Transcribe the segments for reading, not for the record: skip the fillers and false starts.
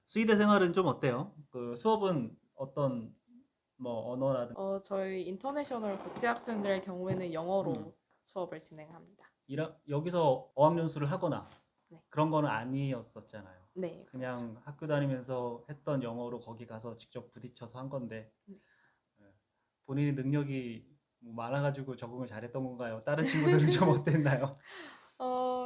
수의대 생활은 좀 어때요? 그 수업은 어떤 뭐 언어라든 저희 인터내셔널 국제 학생들의 경우에는 음, 영어로 수업을 진행합니다. 여기서 어학연수를 하거나 네. 그런 거는 아니었었잖아요. 네, 그렇죠. 그냥 학교 다니면서 했던 영어로 거기 가서 직접 부딪혀서 한 건데 네. 예, 본인이 능력이 뭐 많아가지고 적응을 잘했던 건가요? 다른 친구들은 좀 어땠나요?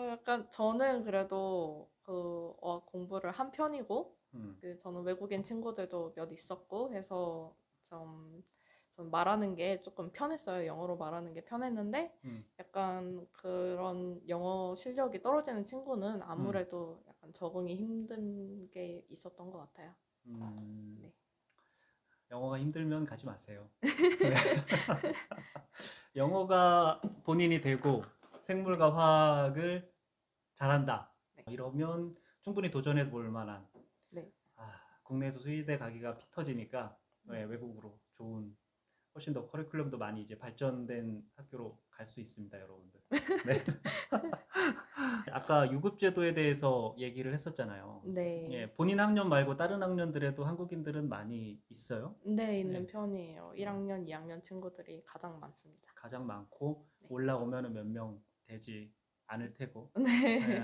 약간 저는 그래도 그 어학 공부를 한 편이고, 음, 저는 외국인 친구들도 몇 있었고 해서 좀, 전 말하는 게 조금 편했어요. 영어로 말하는 게 편했는데, 음, 약간 그런 영어 실력이 떨어지는 친구는 음, 아무래도 약간 적응이 힘든 게 있었던 것 같아요. 음. 네. 영어가 힘들면 가지 마세요. 네. 영어가 본인이 되고 네. 생물과 화학을 잘한다. 네. 이러면 충분히 도전해 볼 만한 네. 국내에서 수의대 가기가 피 터지니까 네. 외국으로 좋은 훨씬 더 커리큘럼도 많이 이제 발전된 학교로 갈 수 있습니다, 여러분들. 네. 아까 유급제도에 대해서 얘기를 했었잖아요. 네. 예, 본인 학년 말고 다른 학년들에도 한국인들은 많이 있어요. 네, 있는 예, 편이에요. 어, 1학년, 2학년 친구들이 가장 많습니다. 가장 많고 네. 올라오면은 몇 명 되지 않을 테고. 네.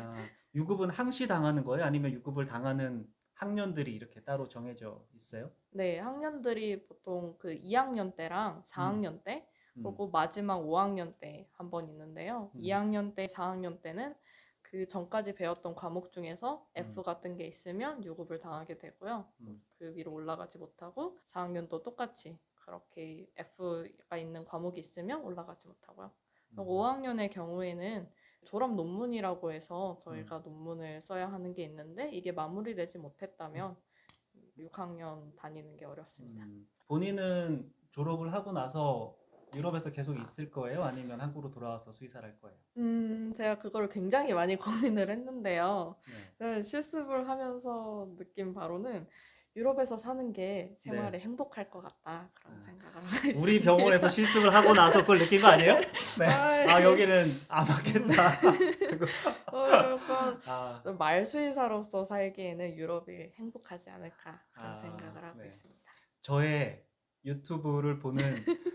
유급은 항시 당하는 거예요? 아니면 유급을 당하는 학년들이 이렇게 따로 정해져 있어요? 네, 학년들이 보통 그 2학년 때랑 음, 4학년 때, 음, 그리고 마지막 5학년 때 한 번 있는데요. 음, 2학년 때, 4학년 때는 그 전까지 배웠던 과목 중에서 음, F 같은 게 있으면 유급을 당하게 되고요. 음, 그 위로 올라가지 못하고 4학년도 똑같이 그렇게 F가 있는 과목이 있으면 올라가지 못하고요. 음, 5학년의 경우에는 졸업 논문이라고 해서 음, 저희가 논문을 써야 하는 게 있는데 이게 마무리되지 못했다면 6학년 다니는 게 어렵습니다. 본인은 졸업을 하고 나서 유럽에서 계속 있을 거예요? 아니면 한국으로 돌아와서 수의사를 할 거예요? 제가 그걸 굉장히 많이 고민을 했는데요. 네. 실습을 하면서 느낀 바로는 유럽에서 사는 게 네. 생활에 행복할 것 같다. 아, 그런 생각을 하고 우리 있습니다. 병원에서 실습을 하고 나서 그걸 느낀 거 아니에요? 네. 아, 아, 여기는 안 맞겠다. 그거. 약간 아, 말수의사로서 살기에는 유럽이 행복하지 않을까 그런 아, 생각을 하고 네. 있습니다. 저의 유튜브를 보는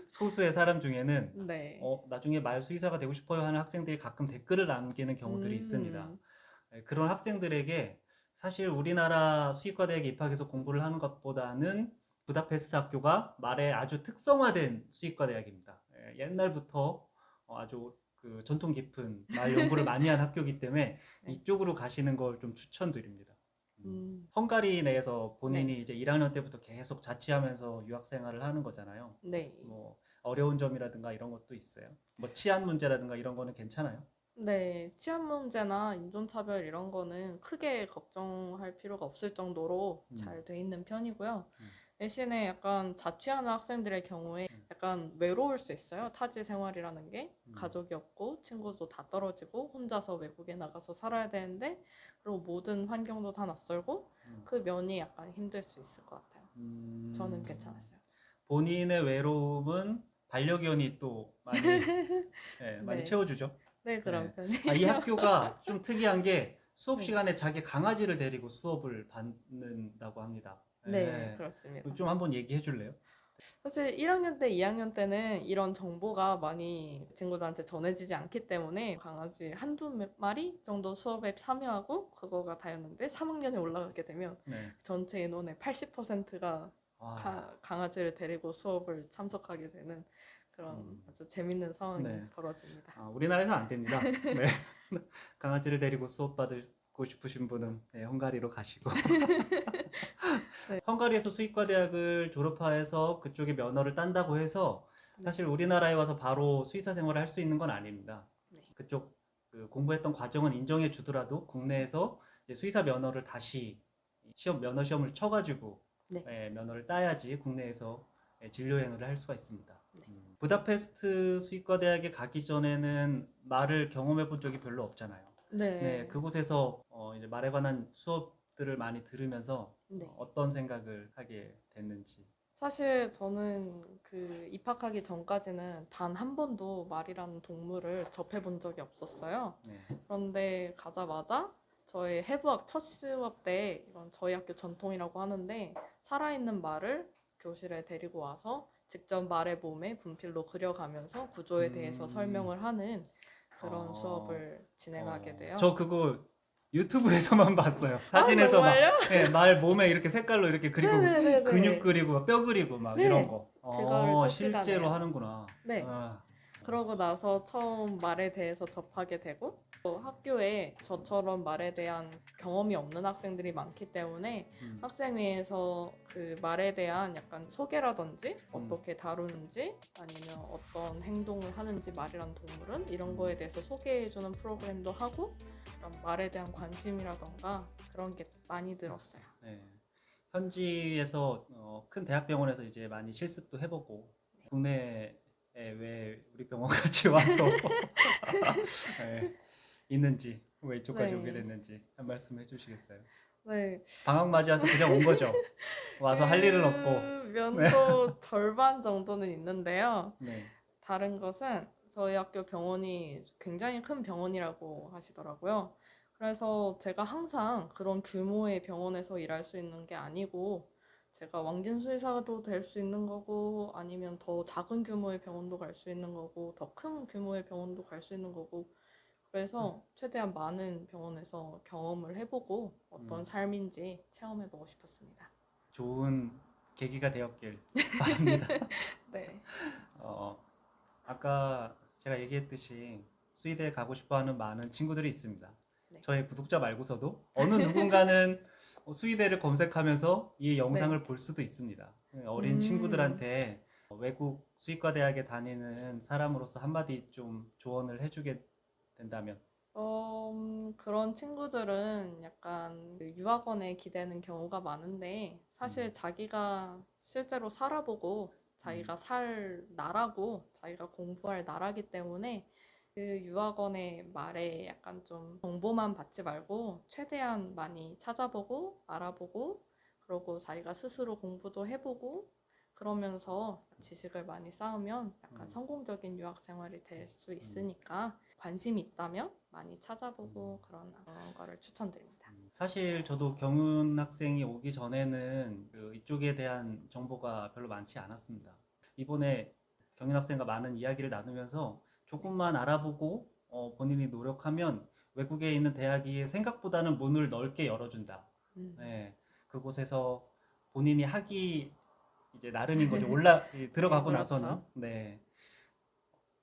소수의 사람 중에는 네. 나중에 말수의사가 되고 싶어요 하는 학생들이 가끔 댓글을 남기는 경우들이 있습니다. 음, 그런 학생들에게 사실 우리나라 수의과대학에 입학해서 공부를 하는 것보다는 부다페스트 학교가 말에 아주 특성화된 수의과대학입니다. 옛날부터 아주 그 전통 깊은 말 연구를 많이 한 학교이기 때문에 네. 이쪽으로 가시는 걸 좀 추천드립니다. 음, 헝가리 내에서 네. 본인이 이제 1학년 때부터 계속 자취하면서 유학 생활을 하는 거잖아요. 네. 뭐 어려운 점이라든가 이런 것도 있어요. 뭐 치안 문제라든가 이런 거는 괜찮아요. 네, 치안 문제나 인종차별 이런 거는 크게 걱정할 필요가 없을 정도로 음, 잘 돼 있는 편이고요. 음, 대신에 약간 자취하는 학생들의 경우에 음, 약간 외로울 수 있어요. 타지 생활이라는 게 음, 가족이 없고 친구도 다 떨어지고 혼자서 외국에 나가서 살아야 되는데 그리고 모든 환경도 다 낯설고 음. 그 면이 약간 힘들 수 있을 것 같아요. 저는 음, 괜찮았어요. 본인의 외로움은 반려견이 또 많이, 많이 네, 채워주죠. 네, 그런 예. 이 편이에요. 학교가 좀 특이한 게 수업 네, 시간에 자기 강아지를 데리고 수업을 받는다고 합니다. 네, 그렇습니다. 좀 한번 얘기해 줄래요? 사실 1학년 때, 2학년 때는 이런 정보가 많이 친구들한테 전해지지 않기 때문에 강아지 한두 마리 정도 수업에 참여하고 그거가 다였는데 3학년에 올라가게 되면 네. 전체 인원의 80%가 와, 강아지를 데리고 수업을 참석하게 되는 그런 음, 아주 재밌는 상황이 네. 벌어집니다. 우리나라에서 안 됩니다. 네. 강아지를 데리고 수업 받고 싶으신 분은 헝가리로 가시고. 네, 헝가리에서 수의과 대학을 졸업해서 그쪽에 면허를 딴다고 해서 네, 사실 우리나라에 와서 바로 수의사 생활을 할 수 있는 건 아닙니다. 네, 그쪽 그 공부했던 과정은 인정해 주더라도 네, 국내에서 이제 수의사 면허를 다시 면허 시험을 쳐가지고 네, 면허를 따야지 국내에서 진료 행위를 할 수가 있습니다. 네, 부다페스트 수의과 대학에 가기 전에는 말을 경험해 본 적이 별로 없잖아요. 네, 네, 그곳에서 이제 말에 관한 수업들을 많이 들으면서 네. 어떤 생각을 하게 됐는지. 사실 저는 그 입학하기 전까지는 단 한 번도 말이라는 동물을 접해본 적이 없었어요. 네. 그런데 가자마자 저희 해부학 첫 수업 때 이런 저희 학교 전통이라고 하는데 살아있는 말을 교실에 데리고 와서 직접 말의 몸에 분필로 그려가면서 구조에 대해서 설명을 하는 그런 어, 수업을 진행하게 돼요. 저 그거 유튜브에서만 봤어요. 아, 사진에서 막 정말요? 네, 말 몸에 이렇게 색깔로 이렇게 그리고 네네네네. 근육 그리고 막 뼈 그리고 막 네, 이런 거. 그거를 첫 실제로 시간에요. 하는구나. 네. 아, 그러고 나서 처음 말에 대해서 접하게 되고 또 학교에 저처럼 말에 대한 경험이 없는 학생들이 많기 때문에 학생회에서 그 말에 대한 약간 소개라든지 어떻게 다루는지 아니면 어떤 행동을 하는지 말이란 동물은 이런 거에 대해서 소개해주는 프로그램도 하고 그런 말에 대한 관심이라던가 그런 게 많이 들었어요. 네. 현지에서 큰 대학병원에서 이제 많이 실습도 해보고 국내에 왜 우리 병원까지 와서 네, 있는지 왜 이쪽까지 오게 네. 됐는지 한 말씀 해주시겠어요? 네. 방학 맞이해서 그냥 온 거죠. 와서 할 일은 없고. 그 면도 절반 정도는 있는데요. 네. 다른 것은 저희 학교 병원이 굉장히 큰 병원이라고 하시더라고요. 그래서 제가 항상 그런 규모의 병원에서 일할 수 있는 게 아니고 제가 왕진수의사도 될 수 있는 거고 아니면 더 작은 규모의 병원도 갈 수 있는 거고 더 큰 규모의 병원도 갈 수 있는 거고 그래서 최대한 많은 병원에서 경험을 해보고 어떤 삶인지 체험해보고 싶었습니다. 좋은 계기가 되었길 바랍니다. 네. 아까 제가 얘기했듯이 수의대에 가고 싶어하는 많은 친구들이 있습니다. 네. 저의 구독자 말고서도 어느 누군가는 수의대를 검색하면서 이 영상을 볼 수도 있습니다. 어린 친구들한테 외국 수의과 대학에 다니는 사람으로서 한마디 좀 조언을 해주게 된다면 그런 친구들은 약간 그 유학원에 기대는 경우가 많은데 사실 자기가 실제로 살아보고 자기가 살 나라고 자기가 공부할 나라기 때문에 그 유학원의 말에 약간 좀 정보만 받지 말고 최대한 많이 찾아보고 알아보고 그러고 자기가 스스로 공부도 해보고 그러면서 지식을 많이 쌓으면 약간 성공적인 유학 생활이 될 수 있으니까 관심이 있다면 많이 찾아보고 그런 거를 추천드립니다. 사실 저도 경윤 학생이 오기 전에는 이쪽에 대한 정보가 별로 많지 않았습니다. 이번에 경윤 학생과 많은 이야기를 나누면서 조금만 알아보고 본인이 노력하면 외국에 있는 대학이 생각보다는 문을 넓게 열어준다. 네, 그곳에서 본인이 하기 이제 나름인 거죠. 들어가고 네, 나서는 그렇죠. 네,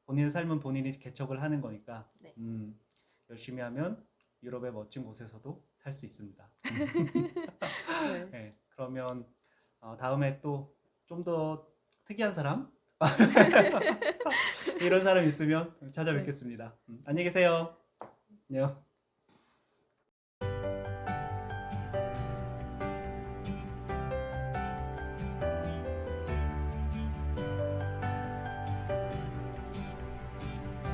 본인의 삶은 본인이 개척을 하는 거니까 네. 열심히 하면 유럽의 멋진 곳에서도 살 수 있습니다. 네. 네, 그러면 다음에 또 좀 더 특이한 사람 이런 사람 있으면 찾아뵙겠습니다. 안녕히 계세요. 안녕.